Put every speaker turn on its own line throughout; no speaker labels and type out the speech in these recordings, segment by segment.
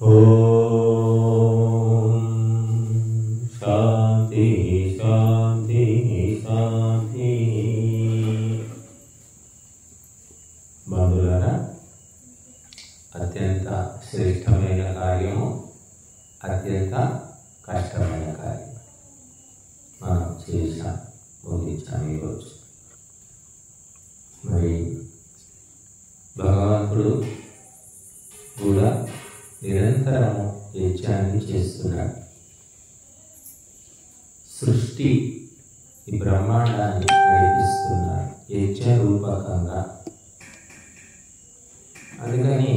ఓం శాంతి శాంతి శాంతి. బంధువులారా, అత్యంత శ్రేష్టమైన కార్యము, అత్యంత కష్టమైన కార్యం మనం చేసాం, ముగించాం ఈరోజు. మరి భగవంతుడు కూడా నిరంతరము యజ్ఞాన్ని చేస్తున్నాడు. సృష్టి ఈ బ్రహ్మాండాన్ని నడిపిస్తున్నాడు యజ్ఞ రూపకంగా. అందుకని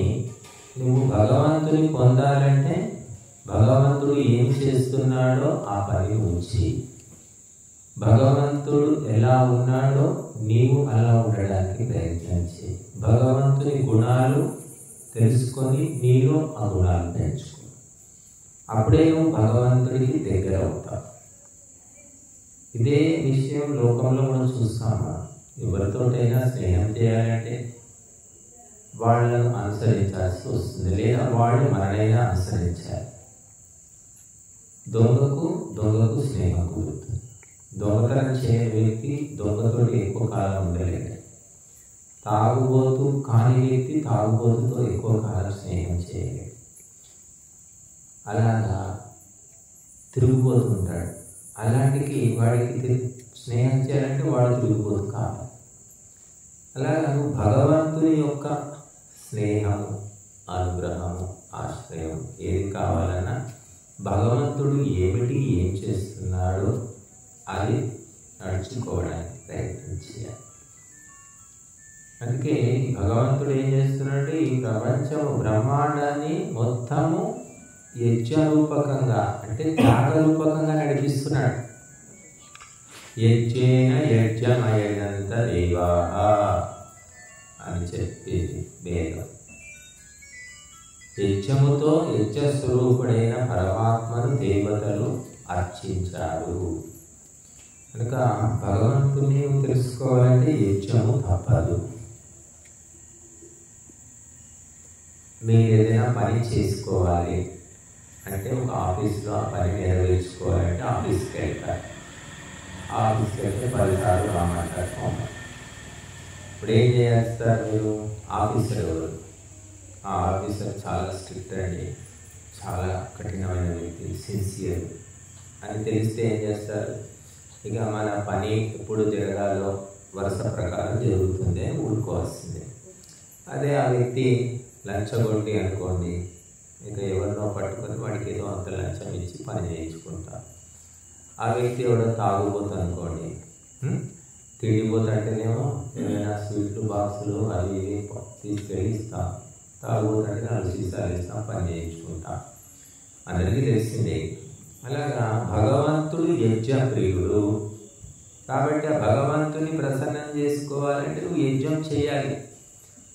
నువ్వు భగవంతుని పొందాలంటే భగవంతుడు ఏం చేస్తున్నాడో ఆ పని ఉంచి, భగవంతుడు ఎలా ఉన్నాడో నీవు అలా ఉండడానికి ప్రయత్నం చేయి. భగవంతుని గుణాలు తెలుసుకొని నీలో ఆ గుణాలు పెంచుకో. అప్పుడే నువ్వు భగవంతుడికి దగ్గర అవుతావు. ఇదే విషయం లోకంలో మనం చూస్తామా? ఎవరితోటైనా స్నేహం చేయాలంటే వాళ్ళను అనుసరించాల్సి వస్తుంది, లేదా వాళ్ళు మననైనా అనుసరించాలి. దొంగకు స్నేహం కుదురుతుంది. దొంగతనం చేయని వ్యక్తి దొంగతోటి ఎక్కువ కాలం ఉండలేడు. తాగుబోతు కాని వ్యక్తి తాగుబోతుతో ఎక్కువ కాలం స్నేహం చేయలేడు. అలాగా తిరుగుబోతుంటాడు. అలాంటికి వాడికి స్నేహం చేయాలంటే వాడు తిరుగుబోతు కావాలి. అలాగా భగవంతుని యొక్క స్నేహము, అనుగ్రహము, ఆశ్రయం ఏది కావాలన్నా భగవంతుడు ఏమిటి ఏం చేస్తున్నాడో అది నడుచుకోవడానికి ప్రయత్నం చేయాలి. అందుకే భగవంతుడు ఏం చేస్తున్నాడు? ఈ ప్రపంచము బ్రహ్మాండాన్ని మొత్తము యజ్ఞరూపకంగా, అంటే త్యాగరూపకంగా నడిపిస్తున్నాడు. యజ్ఞేన యజ్ఞమయనంత దేవాః అని చెప్పేది వేదం. యజ్ఞముతో యజ్ఞస్వరూపుడైన పరమాత్మను దేవతలు అర్చించారు. కనుక భగవంతుని తెలుసుకోవాలంటే యజ్ఞము తప్పదు. మీరు ఏదైనా పని చేసుకోవాలి అంటే ఒక ఆఫీస్లో ఆ పని నెరవేర్చుకోవాలంటే ఆఫీస్కి వెళ్తారు. ఆఫీస్కి వెళ్తే 10 సార్లు రామంటారు. ఇప్పుడు ఏం చేస్తారు మీరు? ఆఫీసర్ ఎవరు? ఆ ఆఫీసర్ చాలా స్ట్రిక్ట్ అండి, చాలా కఠినమైన వ్యక్తి, సిన్సియర్ అని తెలిస్తే ఏం చేస్తారు? ఇక మన పని ఎప్పుడు జరగాలో వరుస ప్రకారం జరుగుతుంది అని ఊరుకోవాల్సిందే. అదే ఆ వ్యక్తి లంచగొండి అనుకోండి, ఇక ఎవరినో పట్టుకొని వాడికి ఏదో అంత లంచం ఇచ్చి పని చేయించుకుంటాం. ఆ వ్యక్తి ఎవడో తాగుబోతు అనుకోండి, తిండిపోతా అంటేనేమో ఏమైనా స్వీట్లు బాక్సులు అవి ఇవి తీసుకెళ్ళి ఇస్తాం. తాగుబోతు అంటే 4 సీసాలు ఇస్తాం, పని చేయించుకుంటాం. అందరికీ తెలిసిందే. అలాగా భగవంతుడు యజ్ఞ ప్రియుడు కాబట్టి ఆ భగవంతుని ప్రసన్నం చేసుకోవాలంటే నువ్వు యజ్ఞం చేయాలి.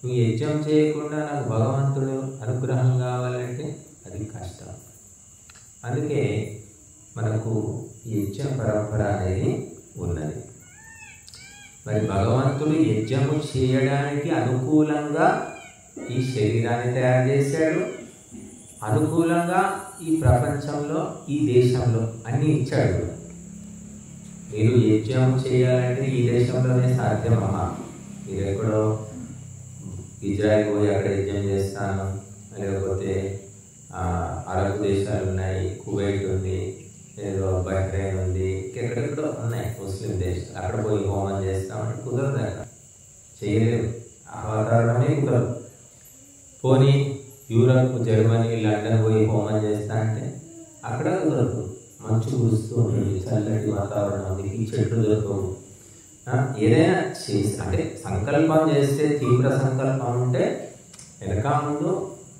నువ్వు యజ్ఞం చేయకుండా నాకు భగవంతుడు అనుగ్రహం కావాలంటే అది కష్టం. అందుకే మనకు యజ్ఞ పరంపర అనేది ఉన్నది. మరి భగవంతుడు యజ్ఞము చేయడానికి అనుకూలంగా ఈ శరీరాన్ని తయారు చేశాడు, అనుకూలంగా ఈ ప్రపంచంలో ఈ దేశంలో అన్నీ ఇచ్చాడు. మీరు యజ్ఞం చేయాలంటే ఈ దేశంలోనే సాధ్యమా? మీరు ఎక్కడో ఇజ్రాయిల్ పోయి అక్కడ యజ్ఞం చేస్తాను, లేకపోతే అరబ్ దేశాలు ఉన్నాయి, కువైట్ ఉంది, ఏదో బహ్రెయిన్ ఉంది, ఎక్కడెక్కడో ఉన్నాయి ముస్లిం దేశాలు, అక్కడ పోయి హోమం చేస్తామంటే కుదరదు. అక్కడ చేయలేవు, ఆ వాతావరణమే కుదరదు. పోనీ యూరప్, జర్మనీ, లండన్ పోయి హోమం చేస్తా అంటే అక్కడ కుదరదు. మంచు కురుస్తూ ఉంటుంది, చల్లటి వాతావరణం ఉంది, ఈ చెట్లు దొరకవు. ఏదైనా చేసి అంటే సంకల్పం చేస్తే, తీవ్ర సంకల్పం ఉంటే వెనక ముందు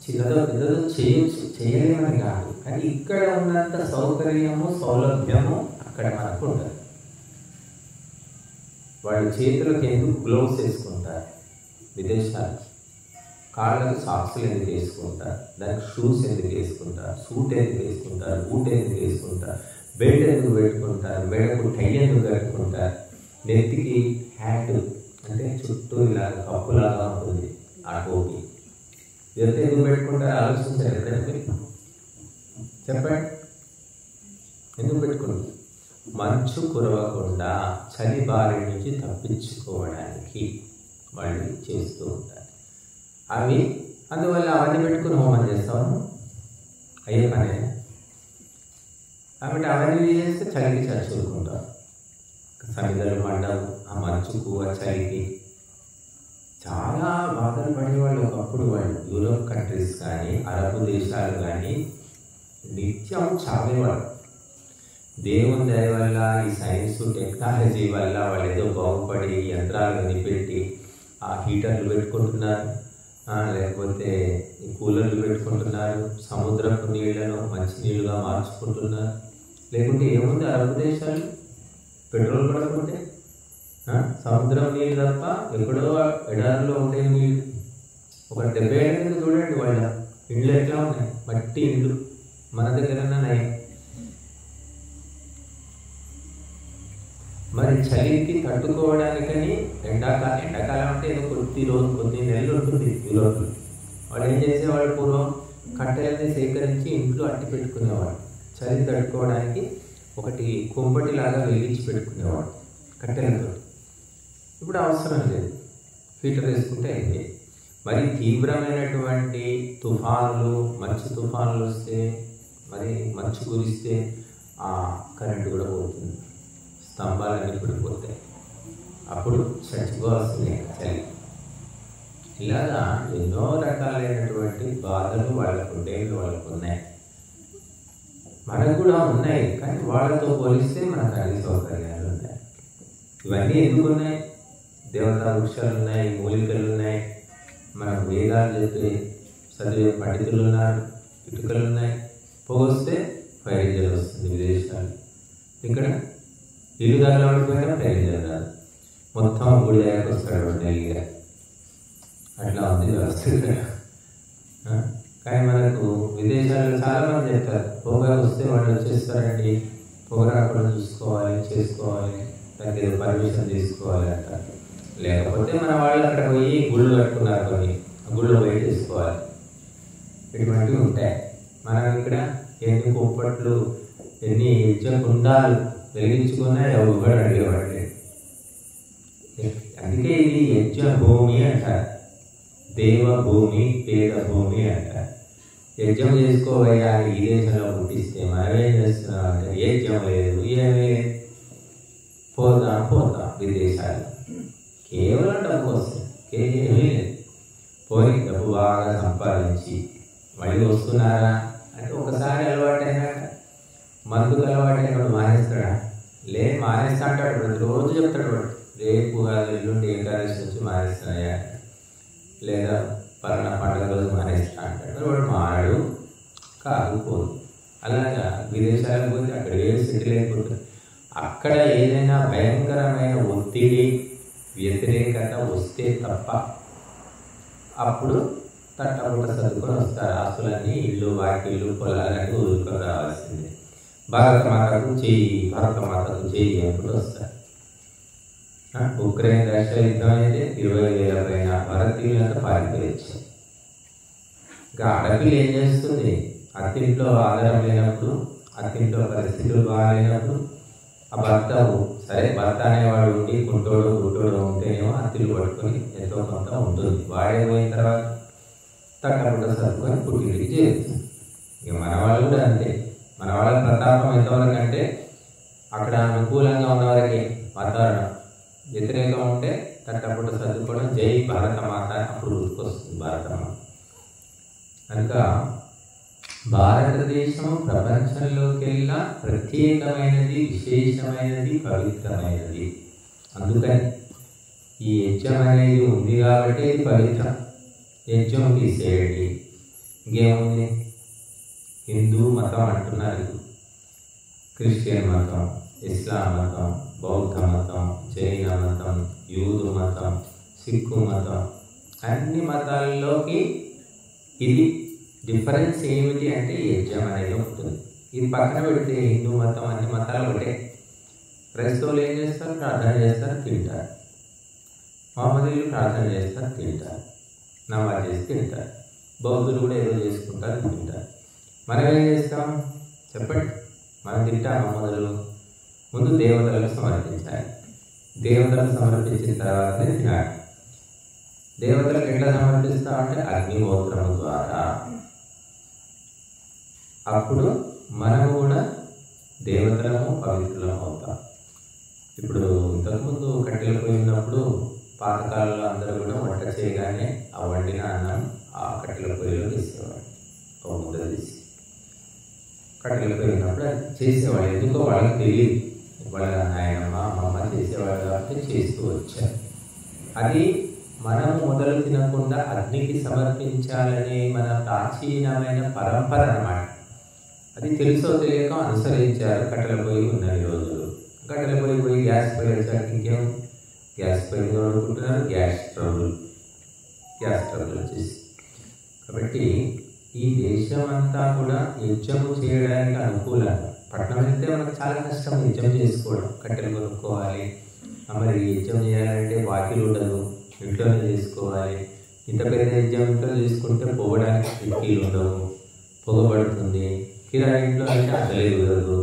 చిన్నదో పెద్దదో చేయొచ్చు, చేయలేమని కాదు. కానీ ఇక్కడ ఉన్నంత సౌకర్యము, సౌలభ్యము అక్కడ మనకు ఉండదు. వాళ్ళు చేతులకు ఎందుకు గ్లోవ్స్ వేసుకుంటారు విదేశాలు, కాళ్ళకు సాక్స్లు ఎందుకు వేసుకుంటారు, దానికి షూస్ ఎందుకు వేసుకుంటారు, సూట్ ఎందుకు వేసుకుంటారు, బూట్ ఎందుకు వేసుకుంటారు, బెల్ట్ ఎందుకు పెట్టుకుంటారు, మెడకు టై ఎందుకు కట్టుకుంటారు, నెత్తికి హ్యాట్ అంటే చుట్టూ ఇలా కప్పులాగా ఉంటుంది ఆ టోపీ, ఇదంతా ఎందుకు పెట్టుకుంటారో ఆలోచించారు ఎప్పుడైనా? చెప్పండి, ఎందుకు పెట్టుకుంటారు? మంచు కురవకుండా చలి బారి నుంచి తప్పించుకోవడానికి వాళ్ళు చేస్తూ ఉంటారు. అందువల్ల అవన్నీ పెట్టుకుని హోమం చేస్తాము, అయ్యే పనే. కాబట్టి అవన్నీ చేస్తే చలికి చచ్చుకుంటాం. సమిధలు మండవు, ఆ మంచుకు ఆ చలికి చాలా బాధలు పడేవాళ్ళు ఒకప్పుడు. వాళ్ళు యూరోప్ కంట్రీస్ కానీ అరబ్ దేశాలు కానీ నిత్యం చావేవాళ్ళు. దేవుని దయ వల్ల, ఈ సైన్స్ టెక్నాలజీ వల్ల వాళ్ళు ఏదో బాగుపడి యంత్రాలు కనిపెట్టి ఆ హీటర్లు పెట్టుకుంటున్నారు, లేకపోతే ఈ కూలర్లు పెట్టుకుంటున్నారు, సముద్రపు నీళ్లను మంచి నీళ్ళుగా మార్చుకుంటున్నారు. లేకుంటే ఏముంది అరబ్ దేశాలు పెట్రోల్ పడకుంటే సముద్రం నీళ్ళు తప్ప ఎక్కడో ఎడారిలో ఉండే నీళ్ళు. ఒక 70 ఏళ్ళ కింద చూడండి వాళ్ళ ఇండ్లు ఎట్లా ఉన్నాయి, మట్టి ఇండ్లు. మన దగ్గర నయం. మరి చలికి తట్టుకోవడానికని ఎండాకాలం అంటే ఏదో కొద్ది నెలలు ఉంటుంది యూరోప్లో. వాళ్ళు ఏం చేసేవాళ్ళు, పూర్వం కట్టెలని సేకరించి ఇంట్లో అట్టి పెట్టుకునేవాడు. చలి తట్టుకోవడానికి ఒకటి కుంపటిలాగా వెలిగించి పెట్టుకునేవాడు కట్టెలతో. ఇప్పుడు అవసరం లేదు, హీటర్ వేసుకుంటే అయింది. మరి తీవ్రమైనటువంటి తుఫానులు, మంచు తుఫానులు వస్తే, మరి మంచు కురిస్తే ఆ కరెంటు కూడా పోతుంది, స్తంభాలన్నీ పడిపోతాయి, అప్పుడు చచ్చిపోవాల్సిందే చలి. ఇలాగా ఎన్నో రకాలైనటువంటి బాధలు వాళ్ళకు ఉన్నాయి, మనకు కూడా ఉన్నాయి. కానీ వాళ్ళతో పోలిస్తే మనకు అన్ని సౌకర్యాలు ఉన్నాయి. ఇవన్నీ ఎందుకు ఉన్నాయి? దేవతా వృక్షాలు ఉన్నాయి, మూలికలు ఉన్నాయి, మనకు వేదాలు చెప్పి చదివే పండితులు ఉన్నారు, ఇటుకలు ఉన్నాయి. పొగొస్తే ఫైర్ ఇంజన్ వస్తుంది విదేశాలు. ఇక్కడ ఇల్లు తగలబడిపోయినా ఫైర్ ఇంజన్ రాదు, మొత్తం గుడి దగ్గరకు వస్తాడు నెల్లిగా. అట్లా ఉంది వ్యవస్థ ఇక్కడ. కానీ మనకు విదేశాల్లో చాలా మంది చెప్తారు, పొగ వస్తే వాళ్ళు వచ్చేస్తారండి, పొగ రాకుండా చూసుకోవాలి, చేసుకోవాలి, దానికి ఏదో పర్మిషన్ తీసుకోవాలి అంటారు. లేకపోతే మన వాళ్ళు అక్కడ పోయి గుళ్ళు కట్టుకున్నారు, కొన్ని గుళ్ళు పోయి చేసుకోవాలి. ఇటువంటివి ఉంటాయి. మనం ఇక్కడ ఎన్ని కుంపట్లు, ఎన్ని కుండాలు వెలిగించుకున్నా ఎవరు అడిగేవాడి. అందుకే ఇది యజ్ఞ భూమి అంటారు, దేవభూమి, పేద భూమి అంటారు. యజ్ఞం చేసుకోవయ్యా, ఈ దేశంలో పుట్టిస్తే మనం ఏం చేస్తున్నాం అంటే యజ్ఞం లేదు, ఏమీ పోతాం విదేశాలు. కేవలం డబ్బు వస్తుంది, ఏమీ లేదు. పోయి డబ్బు బాగా సంపాదించి మళ్ళీ వస్తున్నారా అంటే ఒకసారి అలవాటైనాక, మందుకు అలవాటైనప్పుడు మానేస్తాడా? మానేస్తా అంటాడు, ప్రతిరోజు చెప్తాడు వాడు, రేపు కాదు ఎల్లుండి ఏకాదశి నుంచి మానేస్తాయా, లేదా పలానా పండుగ రోజు మానేస్తా అంటాడు. వాడు మాడు కాకపోదు. అలాగా విదేశాలకు పోతే అక్కడ ఏది సెటిల్ అయిపోతుంది. అక్కడ ఏదైనా భయంకరమైన ఒత్తిడి, వ్యతిరేకత వస్తే తప్ప అప్పుడు తట్టబుట్ట సర్దుకొని వస్తారు. ఆస్తులన్నీ, ఇల్లు, వాకిళ్ళు, పొలాలన్నీ ఊరుకొని రావాల్సిందే. భారతమాతకు చెయ్యి అనుకుంటూ వస్తారు. ఉక్రెయిన్ రష్యా యుద్ధం అయితే 20,000 పైన భారతీయులంతా పారిపోయచ్చు. ఇంకా ఆడపిల్ల ఏం చేస్తుంది? అత్తింట్లో ఆధారం లేనప్పుడు, అత్తింట్లో పరిస్థితులు బాగాలేనప్పుడు ఆ భర్త అనేవాడు ఉండి గుంటోడు ఉంటేనేమో అత్తిలు పట్టుకొని ఎంతో కొంత ఉంటుంది. వాడే పోయిన తర్వాత తట్టబుట్ట సర్దుకొని పుట్టింటికి చేరుతుంది. ఇక మన వాళ్ళు కూడా అంతే. మన వాళ్ళ ప్రతాపం ఎంతవరకు అంటే అక్కడ అనుకూలంగా ఉన్నవారికి వాతావరణం, వ్యతిరేకం ఉంటే తట్టబుట్ట సర్దుకోవడం, జై భారతమాత అప్పుడు గుర్తుకొస్తుంది భారతమాత. కనుక భారతదేశం ప్రపంచంలోకెల్లా ప్రత్యేకమైనది, విశేషమైనది, పవిత్రమైనది. అందుకని ఈ యజ్ఞం అనేది ఉంది కాబట్టి ఇది పవిత్రం. యజ్ఞం తీసేయండి, ఇంకేముంది? హిందూ మతం అంటున్నారు, క్రిస్టియన్ మతం, ఇస్లాం మతం, బౌద్ధ మతం, జైన మతం, యూదు మతం, సిక్కు మతం, అన్ని మతాల్లోకి ఇది డిఫరెన్స్ ఏమిటి అంటే యజ్ఞం అనేది ఉంటుంది. ఇది పక్కన పెడితే హిందూ మతం, అన్ని మతాలు ఒకటే. క్రైస్తవులు ఏం చేస్తారు? ప్రార్థన చేస్తారు, తింటారు. మహమ్మదీయులు ప్రార్థన చేస్తారు, తింటారు, నమాజ్ చేసి తింటారు. బౌద్ధులు కూడా ఏదో చేసుకుంటారు, తింటారు. మనం ఏం చేస్తాం చెప్పండి? మనం తింటామా? ముందు దేవతలకు సమర్పించాలి. దేవతలకు సమర్పించిన తర్వాతనే తినాలి. దేవతలకు ఎట్లా సమర్పిస్తామంటే అగ్నిహోత్రము ద్వారా. అప్పుడు మనము కూడా దేవతలము పవిత్రులం అవుతాం. ఇప్పుడు ఇంతకుముందు కట్టెలు పోయినప్పుడు పాతకాలంలో అందరూ కూడా వంట చేయగానే ఆ వండిన అన్నం ఆ కట్టెల పొయ్యిలో తీసేవాడు. ఒక ముద్ద తీసి కట్టెల పోయినప్పుడు అది చేసేవాళ్ళు. ఎందుకో వాళ్ళకి తెలియదు, వాళ్ళ నాయనమ్మ అమ్మమ్మ చేసేవాళ్ళు కాబట్టి చేస్తూ వచ్చారు. అది మనము మొదలు తినకుండా అగ్నికి సమర్పించాలనే మన ప్రాచీనమైన పరంపర అన్నమాట. అది తెలుసో తెలియక అనుసరించారు. కట్టెల పొయ్యి ఉన్నది రోజులు. కట్టెల పొయ్యి పోయి గ్యాస్ పొయ్యి వచ్చాక ఇంకేం గ్యాస్ పొయ్యి కొనుక్కుంటున్నారు, గ్యాస్ స్టవ్లు వచ్చేసి. కాబట్టి ఈ దేశం అంతా కూడా యజ్ఞము చేయడానికి అనుకూలంగా. పట్టణం వెళ్తే మనకు చాలా కష్టం యజ్ఞం చేసుకోవడం, కట్టెలు కొనుక్కోవాలి. మరి యజ్ఞం చేయాలంటే వాకిలు ఉండదు, ఇంట్లోనే చేసుకోవాలి. ఇంత పెద్ద యజ్ఞం ఇంట్లో చేసుకుంటే పోవడానికి కిటికీలు ఉండవు, పొగబడుతుంది. కిరాయి ఇంట్లో అంటే అసలే కుదరదు.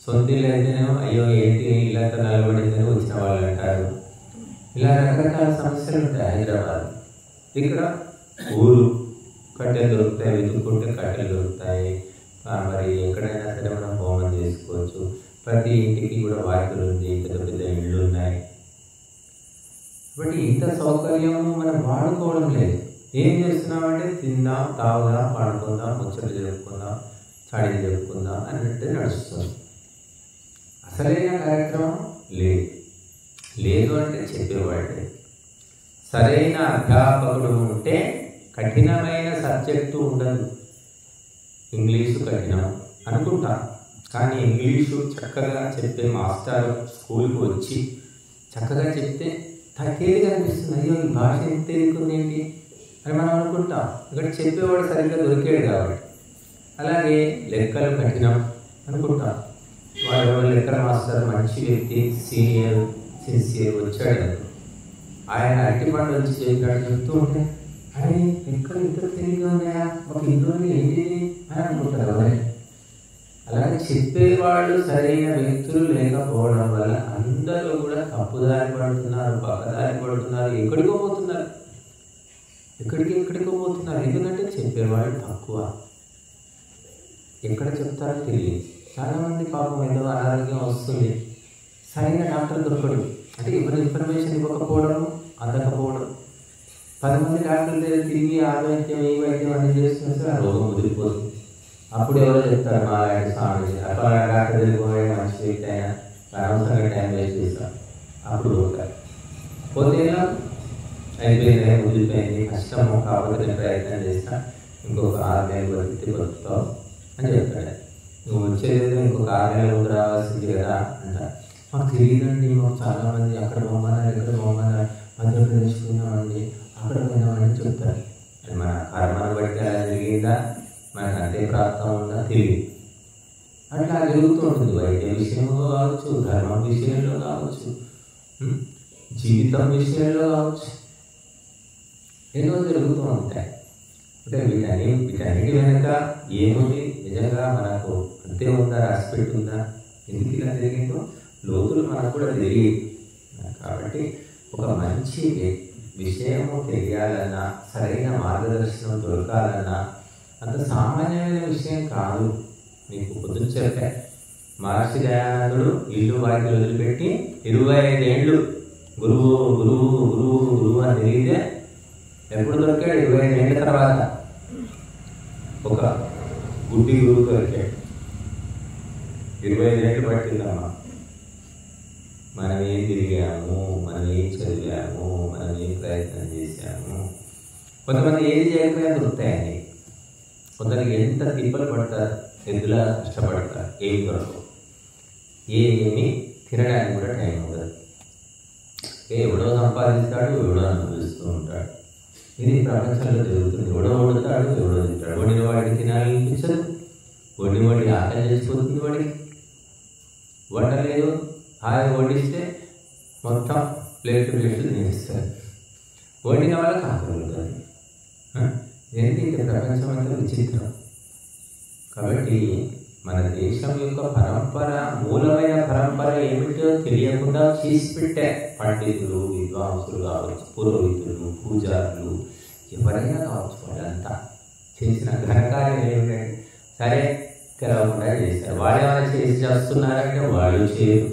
సొంత ఇల్లు అయితేనేమో అయ్యో ఏంటి ఇల్లంతా నిలబడిందని వచ్చిన వాళ్ళు అంటారు. ఇలా రకరకాల సమస్యలు ఉంటాయి హైదరాబాద్. ఇక్కడ ఊరు కట్టెలు దొరుకుతాయి, వెతుక్కుంటే కట్టెలు దొరుకుతాయి. మరి ఎక్కడైనా సరే మనం హోమం చేసుకోవచ్చు. ప్రతి ఇంటికి కూడా వాకిలు ఉంది, పెద్ద పెద్ద ఇళ్ళు ఉన్నాయి. కాబట్టి ఇంత సౌకర్యము మనం వాడుకోవడం లేదు. ఏం చేస్తున్నామంటే తిందాం, తాగుదాం, పడుకుందాం, ముచ్చట్లు చెప్పుకుందాం, చాడీలు చెప్పుకుందాం అన్నట్టు నడుస్తుంది. అసలైన కార్యక్రమం లేదు అంటే చెప్పేవాడే. సరైన అధ్యాపకుడు ఉంటే కఠినమైన సబ్జెక్టు ఉండదు. ఇంగ్లీషు కఠినం అనుకుంటాం, కానీ ఇంగ్లీషు చక్కగా చెప్పే మాస్టర్ స్కూల్కి వచ్చి చక్కగా చెప్తే తేలిగా అనిపిస్తుంది. అయ్యో ఈ భాష ఎంత తేలికుంది ఏంటి అని మనం అనుకుంటాం. ఇక్కడ చెప్పేవాడు సరిగ్గా దొరికాడు కాబట్టి. అలాగే లెక్కలు కఠినం అనుకుంటాం. వాడు లెక్కల మాస్టర్ మంచి వ్యక్తి, సిన్సియర్ వచ్చాడు. ఆయన అరటిపండు వచ్చి చెప్పాడు, చెప్తూ ఉంటే అరే లెక్కలు ఇంత తేలిగా ఉన్నాయా, ఒక ఇందులో ఏంటి అని అనుకుంటారు. అలాగే చెప్పేవాళ్ళు సరైన వ్యక్తులు లేకపోవడం వల్ల అందరూ కూడా తప్పుదారి పడుతున్నారు, పక్కదారి పడుతున్నారు, ఎక్కడికో పోతున్నారు. ఎందుకంటే చెప్పేవాళ్ళు తక్కువ. ఎక్కడ చెప్తారో తెలియదు. చాలామంది పాపం ఏదో అనారోగ్యం వస్తుంది, సరైన డాక్టర్ దొరకడు. అంటే ఎవరి ఇన్ఫర్మేషన్ ఇవ్వకపోవడం, అందకపోవడం. 10 మంది డాక్టర్ల దగ్గర తిరిగి ఆ వైద్యం ఈ వైద్యం అన్ని చేస్తున్నా సరే ఆ రోగం ముదిరిపోతుంది. అప్పుడు ఎవరో చెప్తారు, మా లాంటి స్వామి అట్లా డాక్టర్ దగ్గరికి పోయే మంచి వ్యక్తి అయినా అనవసరంగా టైం వేస్ట్ చేస్తాం. అప్పుడు పోతే అయిపోయింది, ముదిరిపోయింది, కష్టము, కాకపోతే నేను ప్రయత్నం చేస్తా, ఇంకొక 6 నెలలు బతుకుతావు అని చెప్తాడు. నువ్వు వచ్చేది ఇంకొక 6 నెలలు ముందు రావాల్సింది కదా అంట. మాకు తెలియదండి, మాకు చాలామంది అక్కడ బొమ్మన్నారు, ఎక్కడ బొమ్మన్నారు, ఆంధ్రప్రదేశ్ పోయినామండి, అక్కడ పోయినామని చెప్తారు. అది మన కర్మను బట్టి అలా జరిగిందా, మనకు అంతే ప్రాప్తం ఉందా తెలియదు. అట్లా జరుగుతూ ఉంటుంది. వైద్య విషయంలో కావచ్చు, ధర్మం విషయంలో కావచ్చు, జీవితం విషయంలో కావచ్చు, ఎన్నో జరుగుతూ ఉంటాయి. అంటే వీటన్నిటి వెనక ఏముంది, నిజంగా మనకు అంతే ఉందా, రాసిపెట్టి ఉందా, ఎందుకు ఇలా జరిగిందో లోతులు మనకు కూడా తెలియదు. కాబట్టి ఒక మంచి విషయము తెలియాలన్నా, సరైన మార్గదర్శనం దొరకాలన్నా అంత సామాన్యమైన విషయం కాదు. మీకు పొద్దున చెప్పా, మహర్షి దయానందుడు ఇల్లు వారికి వదిలిపెట్టి 25 ఏళ్ళు గురువు గురువు గురువు గురువు అని తిరిగితే ఎప్పుడు దొరికాడు? 25 ఏళ్ళ తర్వాత ఒక గుడ్డి గురువు దొరికాడు. 25 ఏళ్ళు పట్టిందమ్మా. మనం ఏం తిరిగాము, మనం ఏం చదివాము, మనం ఏం ప్రయత్నం చేశాము. కొంతమంది ఏది చేయకపోయినా దొరుకుతాయండి. కొందరికి ఎంత తిప్పలు పడతారు, ఎద్దులా కష్టపడతారు, ఏం దొరకవు. ఏమి తినడానికి కూడా టైం ఉండదు. ఎవడో సంపాదిస్తాడు, ఎవడో అనుభవిస్తూ ఉంటాడు. ఇది ప్రపంచంలో జరుగుతుంది. ఎవడో వండుతాడు, ఎవడో తింటాడు. వండిన వాడికి తినాలనిపించదు, వాడికి ఆకలి చేసిపోతుంది. వాడికి వండలేదు, హాయి వడ్డిస్తే మొత్తం ప్లేట్లు తినేస్తారు. వండిన వాళ్ళకి ఆకలి ఉంటుంది. ఎంత ఎంత విచిత్రం. కాబట్టి మన దేశం యొక్క పరంపర, మూలమైన పరంపర ఏమిటో తెలియకుండా చేసి పెట్టే పండితులు, విద్వాంసులు కావచ్చు, పురోహితులు, పూజారులు, ఎవరైనా కావచ్చు, వాళ్ళంతా చేసిన ఘనకార్యం ఏమిటంటే సరే తెలవకుండా చేశారు. వాడేమైనా చేసి చేస్తున్నారంటే వాడు చేయడు,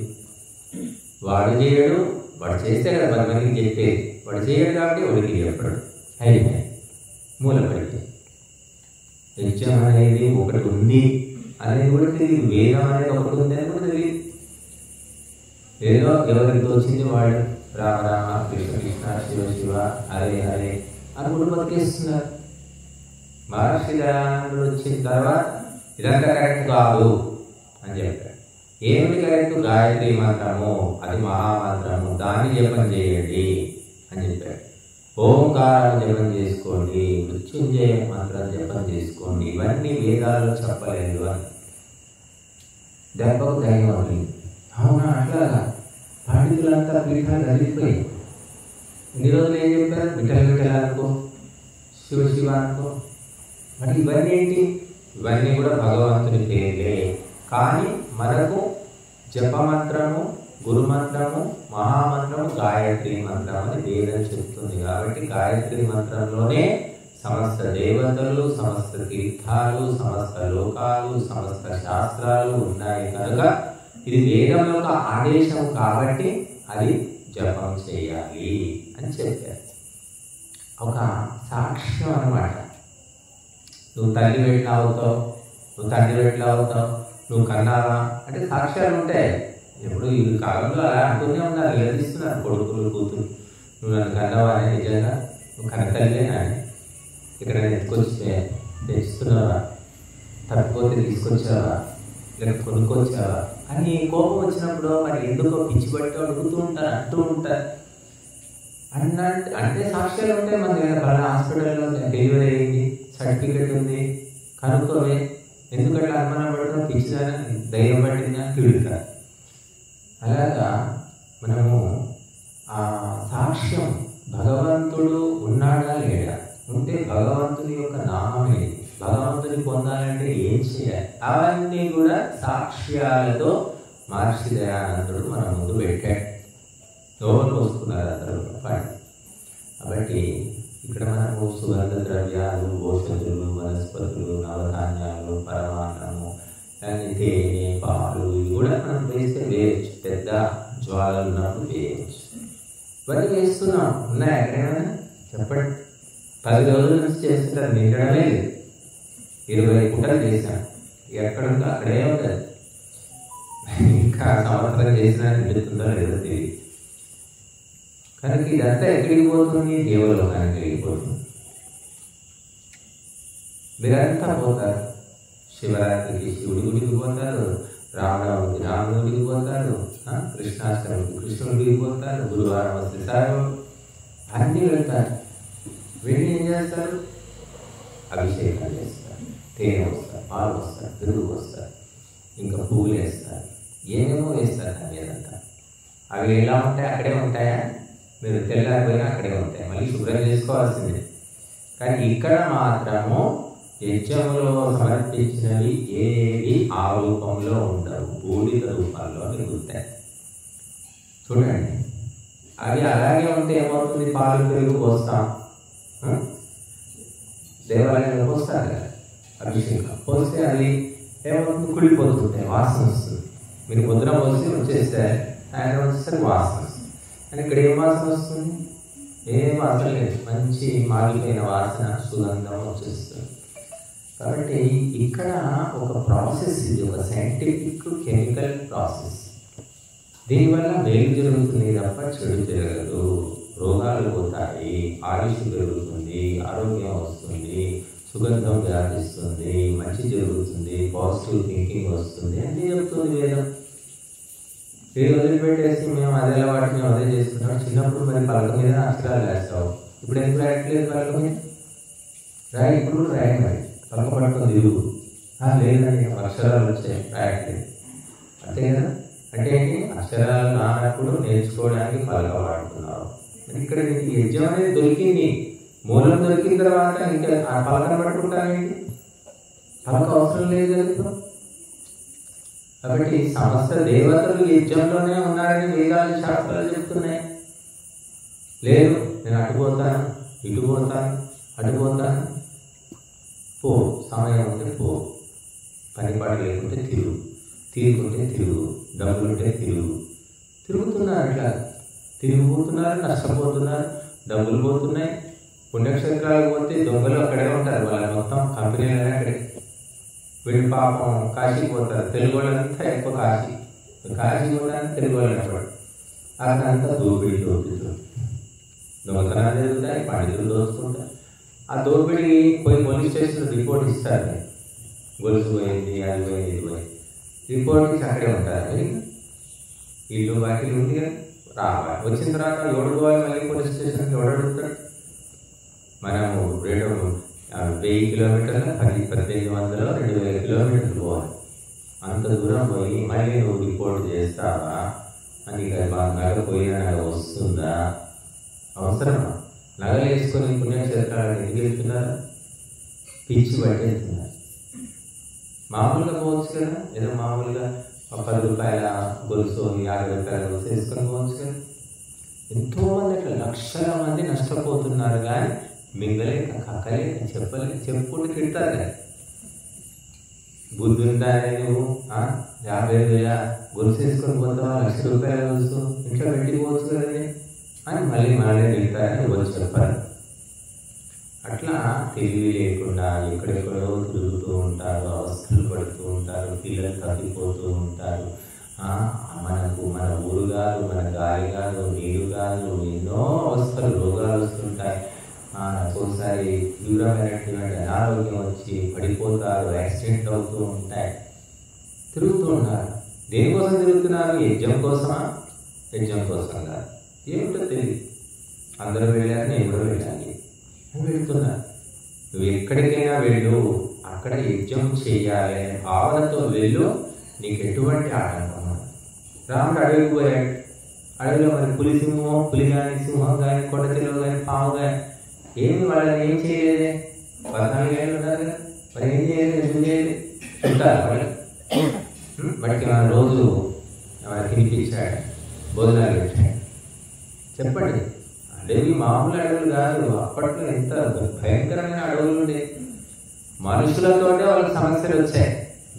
వాడు చేయడు, వాడు చేస్తే కదా 10 మందికి చెప్పేది. వాడు చేయడు కాబట్టి వాడికి చెప్పడు, అయిపోయి మూలపడితే. యజ్ఞం అనేది ఒకటి ఉంది అనేది కూడా తెలియదు, వేదం అనేది ఒకటి ఉంది అని కూడా తెలియదు. ఏదో ఎవరికి తోచింది వాడు రామ రామ, కృష్ణ కృష్ణ, శివ శివ, హరే హరే అని కూడా బతికేస్తున్నారు. మహర్షి దయానందుడు వచ్చిన తర్వాత ఇదంతా కరెక్ట్ కాదు అని చెప్పాడు. ఏమిటి కరెక్ట్? గాయత్రి మంత్రము, అది మహామంత్రము, దాన్ని జపం చేయండి అని చెప్పాడు. ఓంకారం జపం చేసుకోండి, మృత్యుంజయ మంత్రం జపం చేసుకోండి, ఇవన్నీ వేదాల్లో చెప్పలేదు అని. దెబ్బకు ధైర్యం అవుతుంది. అవునా, అట్లాగా పండితులంతా పీఠాలు కలిగిపోయి ఇన్ని రోజులు ఏం చెప్పారు? విఠల విఠల అనుకో, శివ శివ అనుకో. మరి ఇవన్నీ ఏంటి? ఇవన్నీ కూడా భగవంతుని పేర్లే. కానీ మనకు జపమంత్రము, గురుమంత్రము, మహామంత్రము, గాయత్రి మంత్రం అని వేదం చెప్తుంది. కాబట్టి గాయత్రి మంత్రంలోనే సమస్త దేవతలు, సమస్త తీర్థాలు, సమస్త లోకాలు, సమస్త శాస్త్రాలు ఉన్నాయి కనుక ఇది వేదం యొక్క ఆదేశం కాబట్టి అది జపం చేయాలి అని చెప్పారు. ఒక సాక్ష్యం అన్నమాట. నువ్వు తల్లి ఎట్లా అవుతావు, నువ్వు తండ్రి ఎట్లా అవుతావు, నువ్వు కన్నావా అంటే సాక్ష్యాలు ఉంటాయి. ఎప్పుడు ఈ కాలంలో అలా అంటూనే ఉన్నారు, నిలదీస్తున్నారు కొడుకులు కూతురు. నువ్వు నన్ను కన్నావా అని, నిజంగా నువ్వు కన్న తల్లినా అని, ఇక్కడ ఎత్తుకొచ్చి తెచ్చుతున్నావా, తప్పిపోతే తీసుకొచ్చావా, లేక కొనుక్కొచ్చావా అని కోపం వచ్చినప్పుడు మరి ఎందుకో పిచ్చి పట్టి అడుగుతూ ఉంటారు, అంటూ ఉంటారు. అంటే సాక్ష్యాలు ఉంటాయి. మన దగ్గర పలానా హాస్పిటల్లో డెలివరీ అయింది, సర్టిఫికెట్ ఉంది, కనుక్కోవే. ఎందుకంటే అనుమానం పడటం పిచ్చిదానా, ధైర్యం పట్టిందా, తిడుతారు. అలాగా మనము ఆ సాక్ష్యం, భగవంతుడు ఉన్నాడా లేడా, ఉంటే భగవంతుని యొక్క నామమే, భగవంతుని పొందాలంటే ఏం చేయాలి, అవన్నీ కూడా సాక్ష్యాలతో మహర్షి దయానందుడు మన ముందు పెట్టాడు. ఎవరు పోసుకున్నారు అందరూ పాడి. కాబట్టి ఇక్కడ మనము సుగంధ ద్రవ్యాలు, ఔషధులు, వనస్పతులు, నవధాన్యాలు, పరమాన్నము, తేనె, పాలు, ఇవి కూడా మనం వేస్తే వేయచ్చు. పెద్ద జ్వాలలు ఉన్నప్పుడు వేయచ్చు. ఇవన్నీ వేస్తున్నాం. ఉన్నాయా ఎక్కడైనా చెప్పండి. 10 రోజుల నుంచి చేస్తుంటారు, నిండడమే లేదు. 20 పూటలు చేశాను. ఎక్కడుందో అక్కడే ఉంటుంది. ఇంకా సంవత్సరం చేసినా నిండుతుందో లేదో తెలియదు. కనుక ఇదంతా ఎక్కడికి పోతుంది? దేవలోకానికి వెళ్ళిపోతుంది. మీరంతా పోతారు. శివరాత్రికి శివుడి గుడికి పోతారు, రామనవమికి రాముడి గుడికి పోతారు, కృష్ణాష్టమికి కృష్ణుడి గుడికి పోతారు, గురువారం వస్తే సాయం అన్నీ వెళ్తారు. వెళ్ళి ఏం చేస్తారు? అభిషేకాలు చేస్తారు, తేనె వస్తారు, పాలు వస్తారు, పెరుగు వస్తారు, ఇంకా పువ్వులు వేస్తారు, ఏమేమో వేస్తారు. దాని మీదంతా అవి ఎలా ఉంటాయి? అక్కడే ఉంటాయా? మీరు తెల్లారిపోయినా అక్కడే ఉంటాయి, మళ్ళీ శుభ్రం చేసుకోవాల్సిందే. కానీ ఇక్కడ మాత్రము యజ్ఞంలో సమర్పించినవి ఏవి ఆ రూపంలో ఉండవు, బూడిద రూపాల్లో మిగులుతాయి. చూడండి, అవి అలాగే ఉంటే ఏమవుతుంది? పాలు పెరుగు పోస్తాం, దేవాలయంలో పోస్తారు కదా, అభిషేకం పోస్తే అది ఏమవుతుంది? కుడిపోతుంటాయి, వాసన వస్తుంది. మీరు పొద్దున పోసి వచ్చేస్తే ఆయన వచ్చేసరికి వాసన వస్తుంది. కానీ ఇక్కడ ఏం వాసన వస్తుంది? ఏం వాసన లేదు, మంచి మాగిపోయిన వాసన, సుగంధం వచ్చేస్తుంది. కాబట్టి ఇక్కడ ఒక ప్రాసెస్, ఇది ఒక సైంటిఫిక్ కెమికల్ ప్రాసెస్. దీనివల్ల మేలు జరుగుతుంది తప్ప చెడు జరగదు. రోగాలు పోతాయి, ఆయుష్ పెరుగుతుంది, ఆరోగ్యం వస్తుంది, సుగంధం వ్యాపిస్తుంది, మంచి జరుగుతుంది, పాజిటివ్ థింకింగ్ వస్తుంది అని చెప్తుంది వేదం. ఇది వదిలిపెట్టేసి మేము అదే అలవాటు, మేము అదే చేసుకుంటాం. చిన్నప్పుడు మరి పలక మీద అక్షరాలు వేస్తావు, ఇప్పుడు ఎందుకు రాయట్లేదు పలక మీద? రాయి, ఇప్పుడు రాయి, మరి పలక పట్టుకొని తిరుగు. లేదండి అక్షరాలు వచ్చాయి, రాయట్లేదు. అంతే కదా? అంటే ఏంటి? అక్షరాలు రానప్పుడు నేర్చుకోవడానికి పలక వాడుతున్నావు. ఇక్కడ నీకు యజ్ఞం అనేది దొరికింది, మూలం దొరికిన తర్వాత ఇంకా ఆ పలకన పట్టుకుంటారేంటి? పలక అవసరం లేదు కదా. కాబట్టి సమస్త దేవతలు యజ్ఞంలోనే ఉన్నారని వేదాలు శాస్త్రాలు చెప్తున్నాయి. లేదు నేను అటుపోతాను, ఇటు పోతాను, అటుపోతాను, పో, సమయం ఉంటే పో, పనిపాటు లేకుంటే తిరుగు, తీరుకుంటే తిరుగు, డబ్బులుంటే తిరుగు. తిరుగుతున్నారు, అట్లా తిరిగిపోతున్నారు, నష్టపోతున్నారు, డబ్బులు పోతున్నాయి. పుణ్యక్షేత్రాలకు పోతే దొంగలు అక్కడే ఉంటారు, వాళ్ళ మొత్తం కంపెనీలనే అక్కడే. వీళ్ళు పాపం కాశీకి పోతారు, తెలుగు వాళ్ళంతా ఎక్కువ కాశీ పోతారని తెలుగు వాళ్ళు అనేవాడు. అక్కడంతా దోపిడీ దొంగతనాలు జరుగుతాయి, పండితులు దోచుకుంటారు. ఆ దోపిడీ పోయి పోలీస్ స్టేషన్ రిపోర్ట్ ఇస్తారు, గొలుసు పోయింది, అది పోయింది, ఇది పోయింది. రిపోర్ట్ ఇచ్చి అక్కడే ఉంటారు. ఇల్లు వాకిలు ఉంది రావాలి. వచ్చిన తర్వాత ఎవడు పోవాలి మళ్ళీ పోలీస్ స్టేషన్కి? ఎవడు అడుగుతాడు? మనము 1000 కిలోమీటర్లు 1800 2000 కిలోమీటర్లు పోవాలి. అంత దూరం పోయి మళ్ళీ నువ్వు రిపోర్ట్ చేస్తావా? అని నగ పోయినా నగ వస్తుందా? అవసరమా? నగలు వేసుకొని పుణ్యక్షేత్రాలను ఎందుకు వెళ్తున్నారు? పిచ్చి బట్టి వెళ్తున్నారు. మామూలుగా పోవచ్చు కదా, ఏదో మామూలుగా 10 రూపాయల గొలుసు 50 రూపాయల గొలుసు వేసుకొని పోవచ్చు కదా. ఎంతో మంది అట్లా లక్షల మంది నష్టపోతున్నారు, కానీ మింగలేక, కక్కలేక, చెప్పుకుంటూ తింటారు కదా. బుద్ధి ఉండాలి, నువ్వు 50,000 గొలుసు వేసుకొని పోతావా, 1,00,000 రూపాయల గొలుసు ఇంట్లో పెట్టిపోవచ్చు కదండి అని మళ్ళీ తింటారని వచ్చి చెప్పారు. అట్లా తెలివి లేకుండా ఎక్కడెక్కడో తిరుగుతూ ఉంటారు, అవస్థలు పడుతూ ఉంటారు, పిల్లలు తప్పిపోతూ ఉంటారు. మన ఊరు కాదు, మన గాలి కాదు, నీరు కాదు, ఎన్నో అవస్థలు, రోగాలు వస్తుంటాయి. ఒక్కోసారి తీవ్రమైనటువంటి అనారోగ్యం వచ్చి పడిపోతారు, యాక్సిడెంట్ అవుతూ ఉంటాయి. తిరుగుతూ ఉన్నారు. దేనికోసం తిరుగుతున్నారు? యజ్ఞం కోసమా? యజ్ఞం కోసం కాదు. ఏమిటో తెలియదు. అందరూ వెళ్ళారు, నేను కూడా వెళ్ళాలి అని వెళ్తున్నారు. నువ్వు ఎక్కడికైనా వెళ్ళు, అక్కడ యజ్ఞం చేయాలి అనే భావనతో వెళ్ళు, నీకు ఎటువంటి ఆటంకం. రాముడు అడవికి పోయాడు. అడవిలో మరి పులి కానీ, సింహం కానీ, కొండచెరువు కానీ, పాము కానీ ఏమి వాళ్ళని ఏం చేయలేదే. 14 ఏళ్ళు ఉన్నారు కదా, మరి ఏం చేయలేదు, ఎందుకు చేయలేదు? ఉంటారు వాళ్ళు. వాటికి మన రోజు తినిపించాడు, భోజనాలు పెట్టాడు. చెప్పండి, అడవి మామూలు అడవులు కాదు. అప్పట్లో ఎంత భయంకరమైన అడవులు ఉండే. మనుషులతోటే వాళ్ళకి సమస్యలు వచ్చాయి,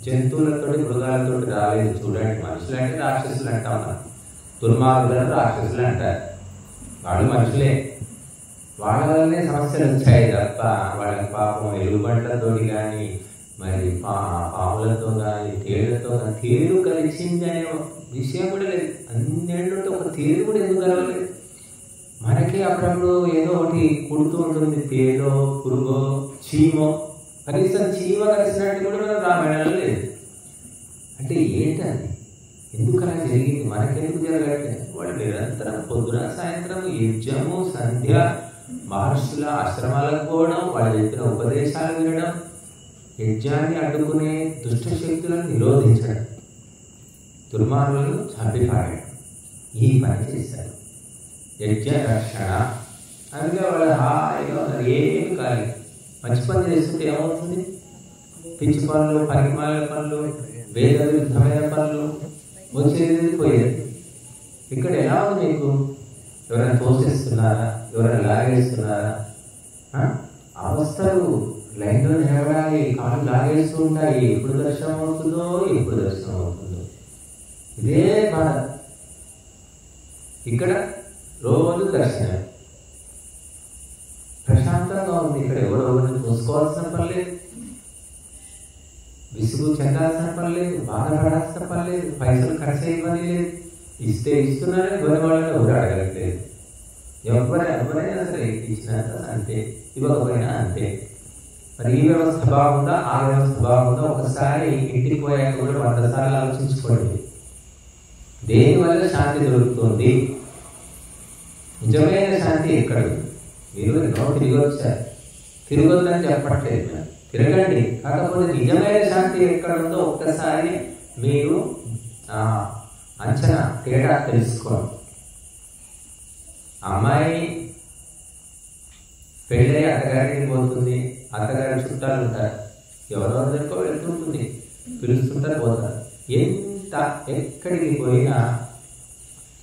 జంతువులతో, మృగాలతో రాలేదు. చూడండి, మనుషులు అంటే రాక్షసులు అంటాం మనం. దుర్మార్గులను రాక్షసులు అంటారు. వాళ్ళు మనుషులే, వాళ్ళ వల్లనే సమస్యలు వచ్చాయి తప్ప వాళ్ళకి పాపం ఎలుగుబంట్లతో కానీ, మరి పాములతో కానీ, తేళ్లతో కానీ. తేలు కలిసింది అనే విషయం కూడా లేదు. అన్నింటితో ఒక తేలు కూడా ఎందుకు కలవలేదు? మనకి అప్పుడప్పుడు ఏదో ఒకటి కుడుతూ ఉంటుంది, తేలో, పురుగో, చీమో. కనీసం చీమ కలిసినట్టు కూడా మనం రామాయణంలో లేదు. అంటే ఏంటది? ఎందుకు అలా జరిగింది? మనకెందుకు జరగట్లేదు? వాళ్ళు నిరంతరం పొద్దున సాయంత్రం యజ్ఞము, సంధ్య, మహర్షుల ఆశ్రమాలకు పోవడం, వాళ్ళు చెప్పిన ఉపదేశాలు వినడం, యజ్ఞాన్ని అడ్డుకునే దుష్ట శక్తులను నిరోధించడం, దుర్మార్గులను చంపిపాయడం, ఈ పని చేశారు. యజ్ఞ రక్షణ. అందుకే వాళ్ళు హాయిగా ఏమి కాదు. మంచి పని చేస్తుంటే ఏమవుతుంది? పిచ్చి పనులు, పరిమాల పనులు, వేద విరుద్ధమైన పనులు వచ్చేది పోయేది. ఇక్కడ ఎలా ఉంది మీకు? ఎవరైనా తోసేస్తున్నారా? ఎవరైనా లాగేస్తున్నారా? అవస్థలు లైన్లో నిలబడాలి, కాళ్ళు లాగేస్తూ ఉంటాయి. ఎప్పుడు దర్శనం అవుతుందో, ఎప్పుడు దర్శనం అవుతుందో, ఇదే బాధ. ఇక్కడ రోజు దర్శనం, ప్రశాంతంగా ఉంది. ఇక్కడ ఎవరెవరిని చూసుకోవాల్సిన పని లేదు, విసుగు చెందాల్సిన పని లేదు, బాధపడాల్సిన పని లేదు, పైసలు ఖర్చు ఇవ్వని లేదు. ఇస్తే ఇస్తున్నారని ఎవరి వాళ్ళని ఎవరు అడగట్లేదు. ఎవరైనా సరే ఇచ్చినా అంతే, ఇవ్వకపోయినా అంతే. మరి ఈ వ్యవస్థ బాగుందా, ఆ వ్యవస్థ బాగుందా? ఒకసారి ఇంటికి పోయాక కూడా 100 సార్లు ఆలోచించుకోండి. దేనివల్ల శాంతి దొరుకుతుంది? నిజమైన శాంతి ఎక్కడ? మీరు ఎన్నో తిరిగి వచ్చారు, తిరగొద్దని చెప్పట్లేదు, తిరగండి. కాకపోతే నిజమైన శాంతి ఎక్కడుందో ఒక్కసారి మీరు అంచనా తేడా తెలుసుకోండి. అమ్మాయి పెళ్ళి అత్తగారికి పోతుంది, అత్తగారి చుట్టాలు ఉంటారు, ఎవరెవరికో వెళ్తుంటుంది, పిలుస్తుంటారు, పోతారు. ఎంత ఎక్కడికి పోయినా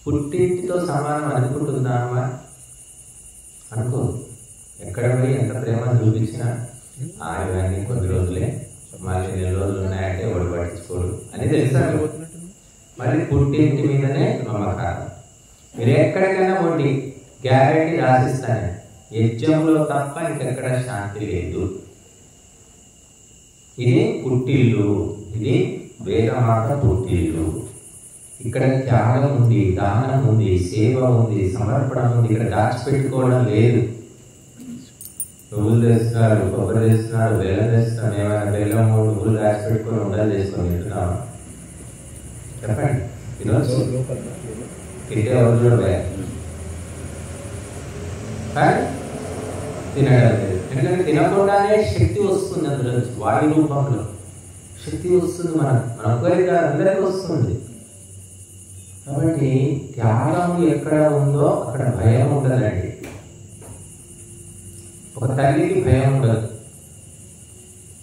పుట్టింటితో సమానం అనుకుంటున్నామా? అనుకోదు. ఎక్కడ పోయి ఎంత ప్రేమ చూపించినా ఇవన్నీ కొద్ది రోజులే, మళ్ళీ 4 రోజులు ఉన్నాయంటే ఎవడు పట్టించుకోడు అని తెలుసా. మళ్ళీ పుట్టింటి మీదనే నమ్మకాలు. మీరు ఎక్కడికైనా పోండి, గ్యారెంటీ రాసిస్తాను, యజ్ఞంలో తప్ప ఇంకెక్కడ శాంతి లేదు. ఇది పుట్టిల్లు, ఇది వేదమాత పుట్టిల్లు. ఇక్కడ త్యాగం ఉంది, దానం ఉంది, సేవ ఉంది, సమర్పణ ఉంది. ఇక్కడ దాచిపెట్టుకోవడం లేదు. నువ్వులు తెస్తున్నారు, కొబ్బరి తెస్తున్నారు, బెల్లం తెస్తున్నాను, ఏమైనా బెల్లం నువ్వులు దాచిపెట్టుకొని ఉండలు చేసుకొని తింటున్నావా? చెప్పండి. ఈరోజు తింటే ఎవరు చూడబోయా? కానీ తినడం లేదు. ఎందుకంటే తినకుండానే శక్తి వస్తుంది, అందులో వాయు రూపంలో శక్తి వస్తుంది. మన ఒక్కరికి అందరికీ వస్తుంది. కాబట్టి త్యాగం ఎక్కడ ఉందో అక్కడ భయం ఉండదండి. ఒక తల్లికి భయం ఉండదు.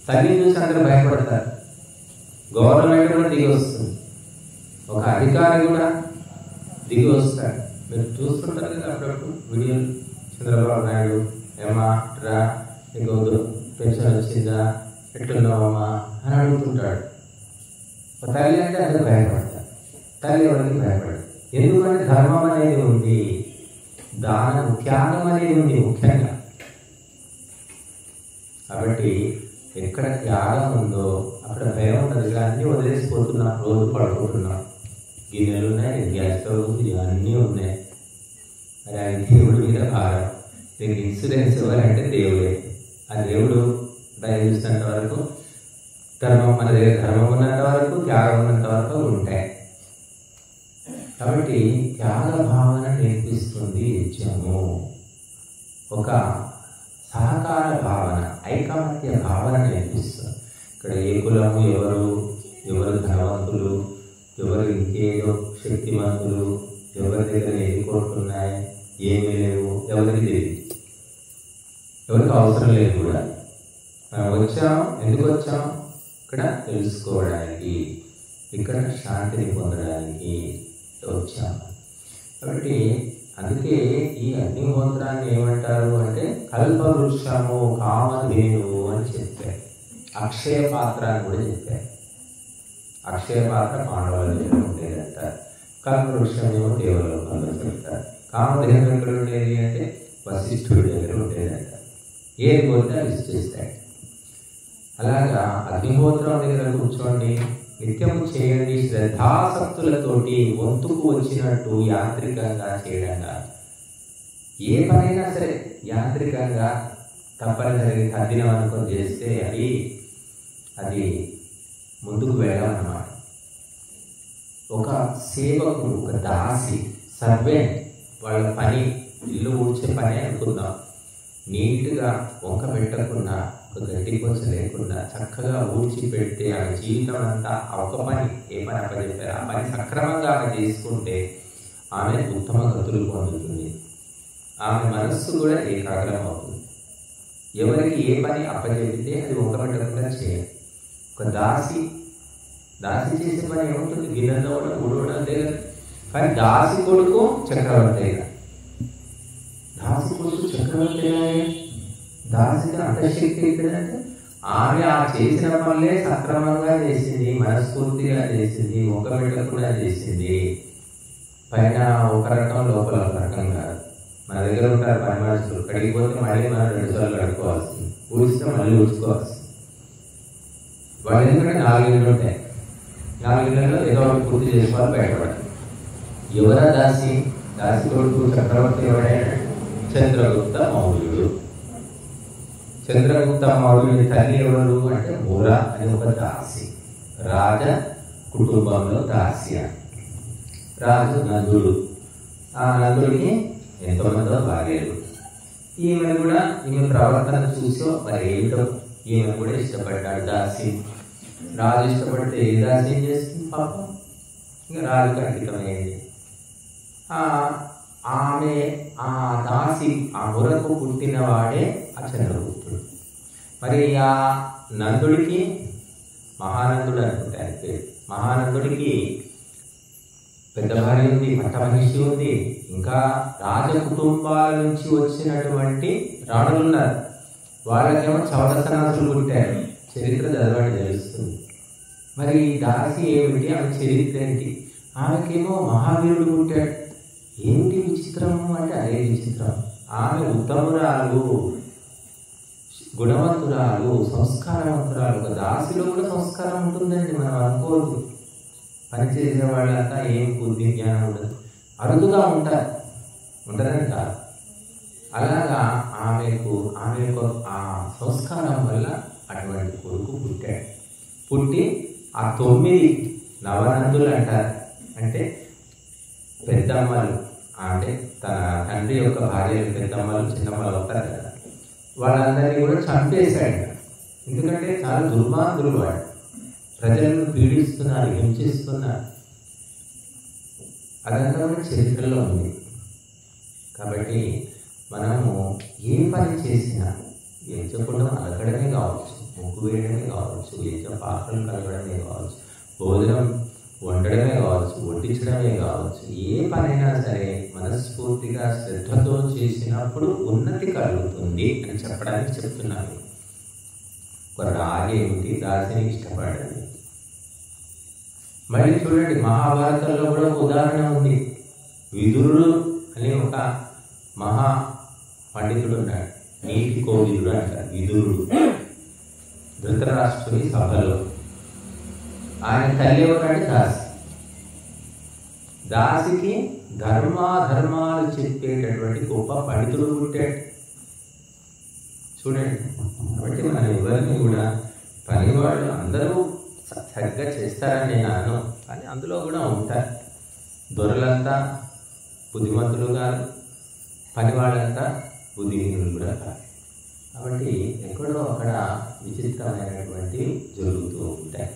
తల్లిని చూసి అందరూ భయపడతారు. గవర్నమెంట్ కూడా దిగి వస్తుంది, ఒక అధికారి కూడా దిగి వస్తాడు. మీరు చూస్తుంటారు కదా అప్పుడప్పుడు వీడియోలు. చంద్రబాబు నాయుడు ఏమా రా, నీకు పెన్షన్ వచ్చిందా, ఎట్లున్నావమ్మా అని అడుగుతుంటాడు. ఒక తల్లి అంటే అందరూ భయపడతారు, తల్లి ఎవరికి భయపడదు. ఎందుకంటే ధర్మం అనేది ఉంది, దానం త్యాగం అనేది ఉంది ముఖ్యంగా. కాబట్టి ఎక్కడ త్యాగం ఉందో అక్కడ భయం ఉండదు. అన్నీ వదిలేసిపోతున్నాం, రోజు పడుకుంటున్నాం. గిన్నెలు ఉన్నాయి, గ్యాస్ స్టవ్ ఉంది, అన్నీ ఉన్నాయి. మరి అది దేవుడి మీద భారం. దీనికి ఇన్సూరెన్స్ ఎవరంటే దేవుడే. ఆ దేవుడు దయచేసినంత వరకు ధర్మం, మన దగ్గర ధర్మం ఉన్నంత వరకు, త్యాగం ఉన్నంత వరకు ఉంటాయి. కాబట్టి త్యాగ భావన నేర్పిస్తుంది యజ్ఞము. ఒక సహకార భావన, ఐకమత్య భావన నేర్పిస్తుంది. ఇక్కడ ఏ కులము, ఎవరు ధనవంతులు, ఎవరు ఇంకేదో శక్తివంతులు, ఎవరి దగ్గర ఎన్ని కోట్లు ఉన్నాయి, ఏమీ లేవు, ఎవరికి తెలియదు, ఎవరికి అవసరం లేదు కూడా. మనం వచ్చాం, ఎందుకు వచ్చాం? ఇక్కడ తెలుసుకోవడానికి, ఇక్కడ శాంతిని పొందడానికి వచ్చాము. కాబట్టి అందుకే ఈ అగ్నిహోత్రాన్ని ఏమంటారు అంటే కల్పవృక్షము, కామధేనువు అని చెప్పారు. అక్షయ పాత్ర అని కూడా చెప్పారు. అక్షయ పాత్ర పాండవుల దగ్గర ఉండేదంట, కల్పవృక్షం ఏమో దేవలోకంలో చెప్తారు. కామధేను ఎక్కడ ఉండేది అంటే వశిష్ఠుడి దగ్గర ఉండేదంట. ఏది పోతే అది చేస్తాడు. అలాగా అగ్నిహోత్రం దగ్గర కూర్చోండి, నిత్యము చేయండి, శ్రద్ధాసక్తులతోటి వంతుకు వచ్చినట్టు యాంత్రికంగా చేయడంగా. ఏ పనైనా సరే యాంత్రికంగా తప్పనిసరిగా తద్దినం అనుకొని చేస్తే అది ముందుకు వెళ్ళాలన్నమాట. ఒక సేవకుడు, ఒక దాసి, సర్వెంట్, వాళ్ళ పని ఇల్లు ఊడ్చే పని అనుకుందాం. నీట్గా వంక పెట్టకుండా, ఒక గడ్డి కొంచ లేకుండా చక్కగా ఊడ్చి పెడితే ఆమె జీవితం అంతా ఒక పని, ఏ పని అప్పచెప్పారు ఆ పని సక్రమంగా ఆమె చేసుకుంటే ఆమె ఉత్తమ గతులు పొందుతుంది. ఆమె మనస్సు కూడా ఏకాగ్రం అవుతుంది. ఎవరికి ఏ పని అప్పచెప్పితే అది వంక పెట్టకుండా చేయాలి. ఒక దాసి చేసే పని ఏముంటుంది? గిన్నెలో ఊడవడం దగ్గర. కానీ దాసి కొడుకు చక్రవర్తి అయినా, దాసి కొడుకు చక్రవర్తి అయినా, దాసికి అంతశక్తి ఏంటంటే ఆమె ఆ చేసిన పనులే సక్రమంగా చేసింది, మనస్ఫూర్తిగా చేసింది, ఒక పెట్టకుండా చేసింది. పైన ఒక రకం, లోపల ఒక రకం కాదు. మన దగ్గర ఉంటారు పని మనుషులు, కడిగిపోతే మళ్ళీ మనం 2 సార్లు కడుక్కోవాల్సింది, ఊడిస్తే మళ్ళీ ఊడ్చుకోవాల్సింది. వాళ్ళు ఎందుకంటే 4 ఇళ్ళు ఉంటాయి, 4 ఇళ్లలో ఏదో ఒకటి పూర్తి చేసుకోవాలి, బయటపడాలి. ఎవరా దాసి కొడుకు చక్రవర్తి ఎవరైనా? చంద్రగుప్త మౌర్యుడు. చంద్రగుప్త మౌర్యుడి తల్లి ఎవరు అంటే మూల అని ఒక దాసి, రాజ కుటుంబంలో దాసి. రాజు నందుడు, ఆ నందుడికి ఎంతోమందో భార్యలు. ఈమె ప్రవర్తన చూసో మరి ఏమిటో ఈమె కూడా ఇష్టపడ్డాడు దాసి. రాజు ఇష్టపడితే ఏ దాసి ఏం చేస్తుంది? పాపం ఇంకా రాజుకి అంకితమైంది. ఆమె ఆ దాసి ఆ మురకు పుట్టినవాడే ఆ చంద్రగుప్తుడు. మరి ఆ నందుడికి మహానందుడు అనుకుంటే ఆయన పేరు. మహానందుడికి పెద్ద భార్య ఉంది, పట్టమహిషి ఉంది, ఇంకా రాజ కుటుంబాల నుంచి వచ్చినటువంటి రాణులు ఉన్నారు. వాళ్ళకేమో చవట సన్నాసులు పుట్టారు. చరిత్ర చదవండి తెలుస్తుంది. మరి దాసి ఏమిటి, ఆమె చరిత్ర ఏంటి? ఆమెకేమో మహావీరుడు పుట్టాడు. ఏంటి విచిత్రము అంటే అదే విచిత్రం. ఆమె ఉత్తమురాలు, గుణవంతురాలు, సంస్కారవంతురాలు. ఒక దాసిలో కూడా సంస్కారం ఉంటుందండి, మనం అనుకోవద్దు. పనిచేసే వాళ్ళంతా ఏం బుద్ధి జ్ఞానం ఉండదు, అరుదుగా ఉంటారు, ఉంటారని కాదు. అలాగా ఆమె యొక్క ఆ సంస్కారం వల్ల అటువంటి కొడుకు పుట్టాడు. పుట్టి ఆ 9 నవనందులు అంటారు. అంటే పెద్దమ్మలు, అంటే తన తండ్రి యొక్క భార్యలు పెద్దమ్మలు చిన్నమ్మలు అవుతారు కదా, వాళ్ళందరినీ కూడా చంపేశాడు. ఎందుకంటే చాలా దుర్మార్గులు వాడు, ప్రజలను పీడిస్తున్నారు, హింసిస్తున్నారు. అదంతా కూడా చరిత్రలో ఉంది. కాబట్టి మనము ఏ పని చేసినా యజ్ఞకుండా అలగడమే కావచ్చు, ముగ్గు వేయడమే కావచ్చు, యజ్ఞ పాత్రలు కలగడమే కావచ్చు, భోజనం వండడమే కావచ్చు, వడ్డించడమే కావచ్చు, ఏ పనైనా సరే మనస్ఫూర్తిగా శ్రద్ధతో చేసినప్పుడు ఉన్నతి కలుగుతుంది అని చెప్పడానికి చెప్తున్నాను. ఒక రాజు ఏమిటి, దాసిని ఇష్టపడండి. మళ్ళీ చూడండి, మహాభారతంలో కూడా ఒక ఉదాహరణ ఉంది. విదురుడు అనే ఒక మహా పండితుడు ఉన్నాడు, నీతి కోవిదుడు అంటారు. విదురుడు ధృతరాష్ట్రుని సభలో, ఆయన తల్లి ఎవరంటే దాసి. దాసికి ధర్మాధర్మాలు చెప్పేటటువంటి గొప్ప పండితుడు పుట్టాడు. చూడండి, కాబట్టి మనం ఎవరిని కూడా పనివాళ్ళు అందరూ సరిగ్గా చేస్తారని నేను అను, కానీ అందులో కూడా ఉంటారు. దొరలంతా బుద్ధిమంతులు కాదు, పని వాళ్ళంతా బుద్ధిహీనులు కూడా కాదు. కాబట్టి ఎక్కడో అక్కడ విచిత్రమైనటువంటి జరుగుతూ ఉంటాయి.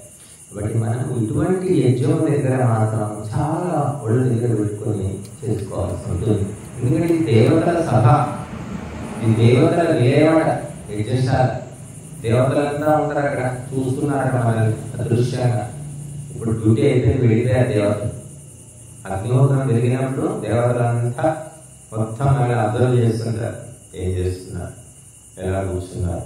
కాబట్టి మనం ఇటువంటి యజ్ఞం దగ్గర మాత్రం చాలా ఒళ్ళు దగ్గర పెట్టుకొని చేసుకోవాల్సి ఉంటుంది. ఎందుకంటే ఇది దేవతల సభ, ఇది దేవతల లేవడ యజ్ఞశాల. దేవతలంతా ఉంటారు అక్కడ, చూస్తున్నారు అక్కడ మనల్ని అదృశ్యంగా. ఇప్పుడు డ్యూటీ అయితే వెళ్ళిపోయారు దేవతలు. అగ్నిహోత్రం జరిగినప్పుడు దేవతలంతా మొత్తం మళ్ళీ అబ్జర్వ్ చేస్తుంటారు, ఏం చేస్తున్నారు, ఎలా కూర్చున్నారు,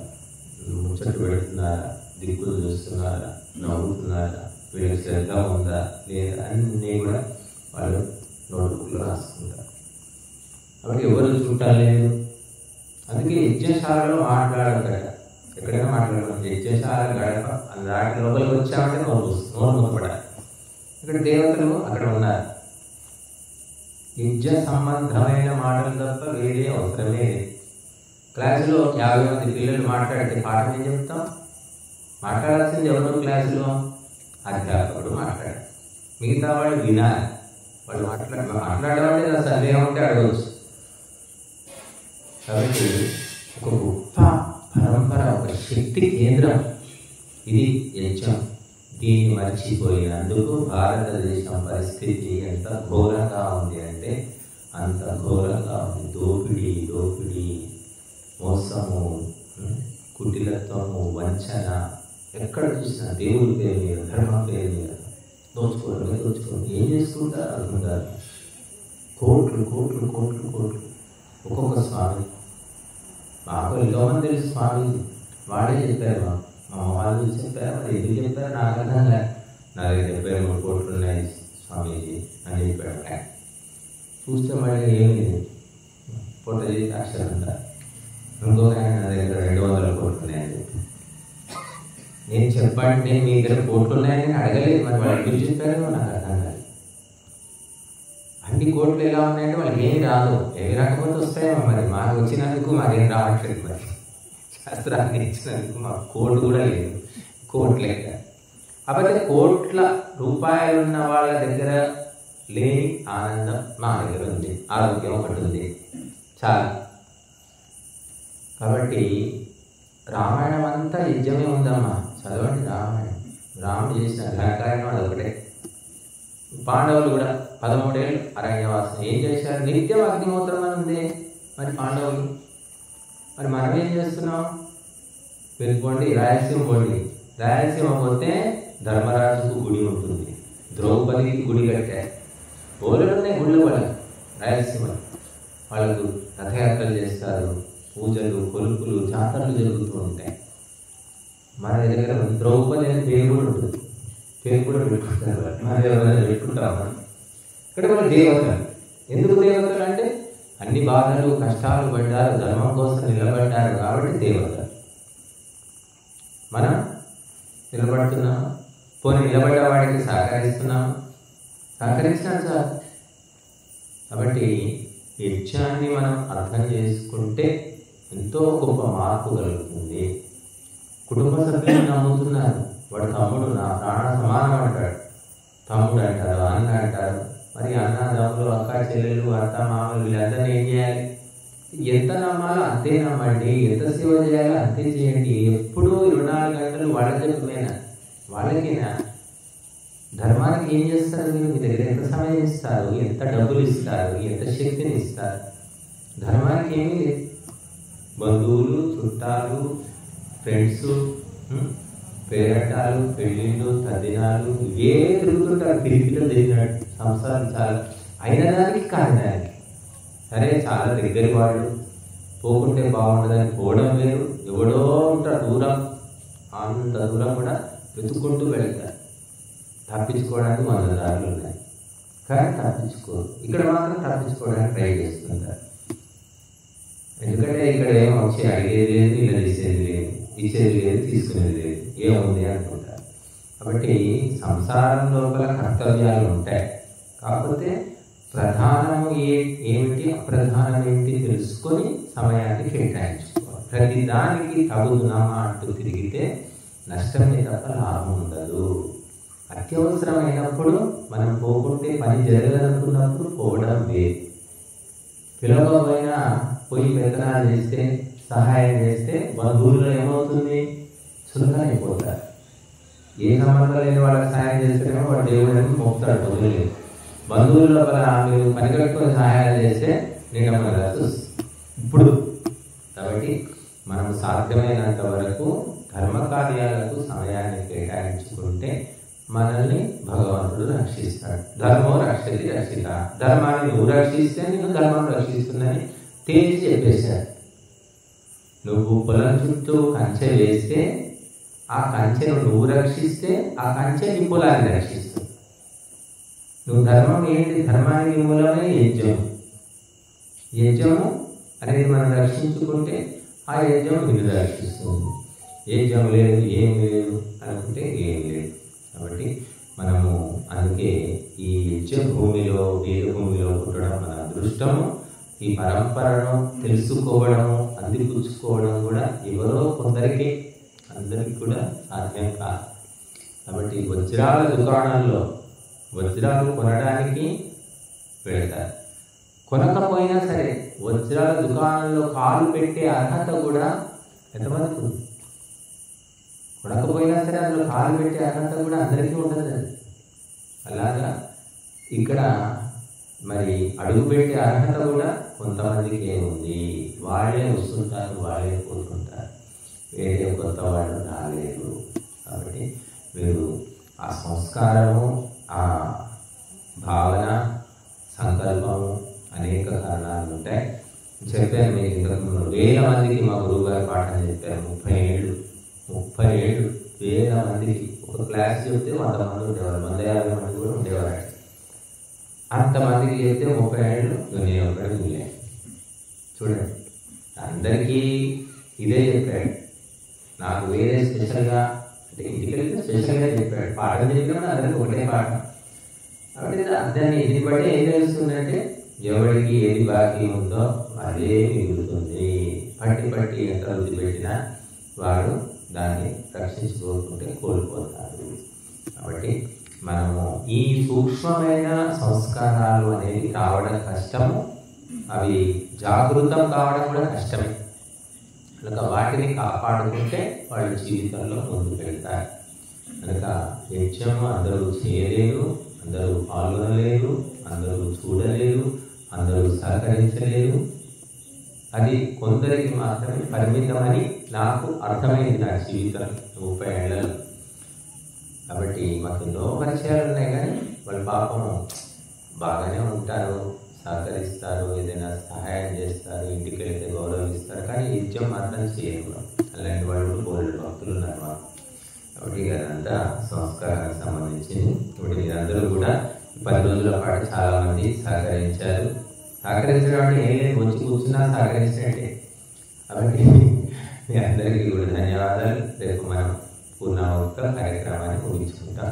ముచ్చట్లు పెడుతున్నారా, దిక్కులు చూస్తున్నారా, నవ్వుతున్నారా, వీళ్ళకి శ్రద్ధ ఉందా లేదా అన్నీ కూడా వాళ్ళు నోట్బుక్లో రాసుకుంటారు. కాబట్టి ఎవరు చూడలేదు. అందుకే యజ్ఞశాలలో మాట్లాడగట, ఎక్కడైనా మాట్లాడకూడదు. యజ్ఞశాల గడప దాటి లోపలికి వచ్చామంటే నోరు మూపడాలి. ఇక్కడ దేవతలు అక్కడ ఉన్నారు. యజ్ఞ సంబంధమైన మాటలు తప్ప వేరే అవసరమే లేదు. క్లాసులో 50 మంది పిల్లలు మాట్లాడితే పాఠం ఏం చెప్తాం? మాట్లాడాల్సింది ఎవరు క్లాసులో? అధ్యాపకుడు మాట్లాడాలి, మిగతా వాళ్ళు వినాలి. వాళ్ళు మాట్లాడడం అంటే సందేహం ఉంటే అడగవచ్చు. కాబట్టి ఒక గొప్ప పరంపర, ఒక శక్తి కేంద్రం ఇది యజ్ఞం. దీన్ని మర్చిపోయినందుకు భారతదేశం పరిస్థితి ఎంత ఘోరంగా ఉంది అంటే అంత ఘోరంగా ఉంది. దోపిడీ, మోసము, కుటిలత్వము, వంచన, ఎక్కడ చూసినా దేవుడి పేరు మీద, ధర్మం పేరు మీద దోచుకోవడం. ఏం చేసుకుంటారు అర్థం కాదు. కోట్లు ఒక్కొక్క స్వామి. మాకు ఎంతో మంది తెలుసు స్వామి, వాడే చెప్పారు, మా వాళ్ళు చెప్పారు. మరి ఎందుకు చెప్పారు నాకు అర్థం కాదు. నా దగ్గర 73 కోట్లు ఉన్నాయి స్వామీజీ అని చెప్పాడు. చూస్తే మళ్ళీ ఏమి ఫోటో చేసి అక్షరంతా. ఇంకొక ఆయన నా దగ్గర 200 కోట్లు ఉన్నాయని చెప్పి. నేను చెప్పండి మీ దగ్గర కోట్లు ఉన్నాయని అడగలేదు. మరి వాళ్ళు ఎందుకు చెప్పారు నాకు అర్థం కాదు. అన్ని కోట్లు ఎలా ఉన్నాయంటే వాళ్ళకి ఏమి రాదు, ఏమి రాకపోతే వస్తాయేమో. మరి మాకు వచ్చినందుకు మాకేం రావట్లేదు. మరి శాస్త్రాన్ని ఇచ్చినందుకు మాకు కోట్లు కూడా లేదు, కోట్లు లెక్క. కాబట్టి కోట్ల రూపాయలు ఉన్న వాళ్ళ దగ్గర లేని ఆనందం మా దగ్గర ఉంది, ఆరోగ్యం ఒకటి ఉంది, చాలా. కాబట్టి రామాయణం అంతా యజ్ఞమే ఉందమ్మా, చదవండి రామాయణం. రాముడు చేసిన ఘనకార్యం అదొకటే. పాండవులు కూడా 13 ఏళ్ళు అరణ్యవాసం ఏం చేశారు? నిత్యం అగ్నిహోత్రం అని ఉంది మరి పాండవులు. మరి మనం ఏం చేస్తున్నాం? వెళ్ళిపోండి రాయలసీమ పోండి. రాయలసీమ పోతే ధర్మరాజుకు గుడి ఉంటుంది, ద్రౌపదికి గుడి కట్టారు. ఓళ్ళనే గుళ్ళు వాళ్ళకి రాయలసీమ. వాళ్ళకు రథయాత్రలు చేస్తారు, పూజలు కొలుపులు జాతరలు జరుగుతూ ఉంటాయి. మన దగ్గర ద్రౌపది అనే పేరు కూడా ఉంటుంది, పేరు కూడా పెట్టుకుంటారు. మన ఎవరైనా పెట్టుకుంటామా? ఇక్కడ కూడా దేవతలు. ఎందుకు దేవతలు అంటే అన్ని బాధలు కష్టాలు పడ్డారు, ధర్మం కోసం నిలబడ్డారు కాబట్టి దేవతలు. మనం నిలబడుతున్నాము, పోనీ నిలబడ్డ వాడికి సహకరిస్తున్నాము, సహకరించినాడు సార్. కాబట్టి యజ్ఞాన్ని మనం అర్థం చేసుకుంటే ఎంతో గొప్ప మార్పు కలుగుతుంది. కుటుంబ సభ్యులు నమ్ముతున్నారు, వాడు తమ్ముడు నా ప్రాణ సమానం అంటాడు, తమ్ముడు అంటారు, అన్న అంటారు. మరి అన్న తమ్ముడు అక్క చెల్లెలు అత్త మామలు వీళ్ళందరినీ ఏం చేయాలి? ఎంత నమ్మాలో అంతే నమ్మండి, ఎంత సేవ చేయాలో అంతే చేయండి. ఎప్పుడూ 24 గంటలు వాళ్ళ చెప్పిపోయినా వాళ్ళకేనా? ధర్మానికి ఏం చేస్తారు? మీరు మీ దగ్గర ఎంత సమయం ఇస్తారు, ఎంత డబ్బులు ఇస్తారు, ఎంత శక్తిని ఇస్తారు? ధర్మానికి ఏమీ లేదు. బంధువులు, చుట్టాలు, ఫ్రెండ్స్, పేరటాలు, పెళ్ళిళ్ళు, తద్దినాలు ఇవే తిరుగుతుంటారు. తిరిగిలో తిరిగినట్టు సంసారం చాలా అయిన దానికి కాని దానికి. సరే చాలా దగ్గర వాళ్ళు, పోకుంటే బాగుంటుందని పోవడం వేరు. ఎవడో ఉంటారు దూరం, అంత దూరం కూడా వెతుక్కుంటూ వెళ్తారు. తప్పించుకోవడానికి 100 దారులు ఉన్నాయి, కానీ తప్పించుకోరు. ఇక్కడ మాత్రం తప్పించుకోవడానికి ట్రై చేస్తుంటారు. ఎందుకంటే ఇక్కడ ఏం వచ్చి అడిగేది లేదు, ఇలా తీసేది లేదు, ఇచ్చేది లేదు, తీసుకునేది లేదు, ఏముంది అనుకుంటారు. కాబట్టి సంసారం లోపల కర్తవ్యాలు ఉంటాయి. కాకపోతే ప్రధానం ఏమిటి, అప్రధానం ఏమిటి తెలుసుకొని సమయాన్ని కేటాయించుకోవాలి. ప్రతి దానికి తగుదునామా అంటూ తిరిగితే నష్టమే తప్ప లాభం ఉండదు. అత్యవసరమైనప్పుడు మనం పోకుంటే పని జరగదనుకున్నప్పుడు పోవడం వేరు. పిలవకపోయినా పోయి పెత్తనాలు చేస్తే, సహాయం చేస్తే బంధువుల్లో ఏమవుతుంది? సులువుగా అయిపోతారు. ఏ సంబంధం లేని వాళ్ళకి సహాయం చేస్తేనేమో వాడు దేవుడిని మోపుతాడు, వదిలేదు. బంధువుల లోపల మీరు పని కట్టుకొని సహాయాలు చేస్తే నేను ఇప్పుడు. కాబట్టి మనం సాధ్యమైనంత వరకు ధర్మ కార్యాలకు సమయాన్ని కేటాయించుకుంటే మనల్ని భగవంతుడు రక్షిస్తాడు. ధర్మో రక్షతి రక్షిత. ధర్మాన్ని నువ్వు రక్షిస్తే నేను ధర్మం రక్షిస్తుందని తేల్చి చెప్పేశాడు. నువ్వు పొలం చుట్టూ కంచె వేస్తే ఆ కంచెను నువ్వు రక్షిస్తే ఆ కంచె నీ పొలాన్ని రక్షిస్తుంది. నువ్వు ధర్మం ఏంటి? ధర్మానికి మూలమే యజ్ఞము. యజ్ఞము అనేది మనం రక్షించుకుంటే ఆ యజ్ఞం నిన్ను రక్షిస్తుంది. యజ్ఞం లేదు, ఏం లేదు అనుకుంటే ఏం లేదు. కాబట్టి మనము అందుకే ఈ యజ్ఞ భూమిలో, వేద భూమిలో పుట్టడం మన అదృష్టము. ఈ పరంపరను తెలుసుకోవడము, అందిపుచ్చుకోవడం కూడా ఎవరో కొందరికి, అందరికి కూడా సాధ్యం కాదు. కాబట్టి వజ్రాల దుకాణంలో వజ్రాలు కొనడానికి వెళతారు. కొనకపోయినా సరే వజ్రాల దుకాణంలో కాలు పెట్టే అర్హత కూడా ఎంతమందికి ఉంది? కొనకపోయినా సరే అందులో కాలు పెట్టే అర్హత కూడా అందరికీ ఉండదు. అలాగా ఇక్కడ మరి అడుగు పెట్టే అర్హత కూడా కొంతమందికి ఏముంది? వాళ్ళే వస్తుంటారు, వాళ్ళే పోతుంటారు, వేరే కొత్త వాళ్ళు రాలేదు. కాబట్టి మీరు ఆ సంస్కారము, ఆ భావన, సంకల్పము అనేక కారణాలు ఉంటాయి. చెప్పాను మీకు ఇంతకుముందు. 1000 మందికి మా గురువు గారు పాఠం చెప్పారు. 30 ఏళ్ళు 1000 మందికి ఒక క్లాస్ చెప్తే 100 మంది ఉండేవారు, 150 మంది కూడా ఉండేవారు. అంతమందికి చెప్తే 30 ఏళ్ళు నేను ఒకటి మిగిలే. చూడండి, అందరికీ ఇదే చెప్పాడు. నాకు వేరే స్పెషల్గా అంటే ఇంటికి వెళ్తే స్పెషల్గా చెప్పాడు. పాఠం చెప్పినప్పుడు అందరికీ ఒకటే పాఠం. కాబట్టి దాన్ని ఇది బట్టి ఏం తెలుస్తుందంటే ఎవరికి ఏది బాకీ ఉందో అదే మిగులుతుంది. పట్టి ఎంత వృద్ధి పెట్టినా వాడు దాన్ని రక్షించుకోకుంటే కోల్పోతారు. కాబట్టి మనము ఈ సూక్ష్మమైన సంస్కారాలు అనేది రావడం కష్టము, అవి జాగృతం కావడం కూడా కష్టమే. కనుక వాటిని కాపాడుకుంటే వాళ్ళ జీవితంలో ముందుకు వెళ్తారు. కనుక యజ్ఞము అందరూ చేయలేరు, అందరూ పాల్గొనలేరు, అందరూ చూడలేరు, అందరూ సహకరించలేరు. అది కొందరికి మాత్రమే పరిమితమని నాకు అర్థమైంది నా జీవితం 30 ఏళ్లలో. కాబట్టి మాకు ఎన్నో పరిచయాలు ఉన్నాయి, కానీ వాళ్ళ పాపం బాగానే ఉంటారు, సహకరిస్తారు, ఏదైనా సహాయం చేస్తారు, ఇంటికి వెళ్తే గౌరవిస్తారు, కానీ నిత్యం మాత్రం చేయరు. అలాంటి వాళ్ళు బోల్డ్ భక్తులు ఉన్నారు మాకు. కాబట్టి అదంతా సంస్కారానికి సంబంధించింది. ఇప్పుడు మీరందరూ కూడా 10 రోజుల పాటు చాలా మంది సహకరించారు. సహకరించడం అంటే ఏం లేదు, వచ్చి కూర్చున్నా సహకరించినట్టే. కాబట్టి మీ అందరికీ కూడా ధన్యవాదాలు. రేపు మనం పూర్ణావృత కార్యక్రమాన్ని ముగించుకుంటాం.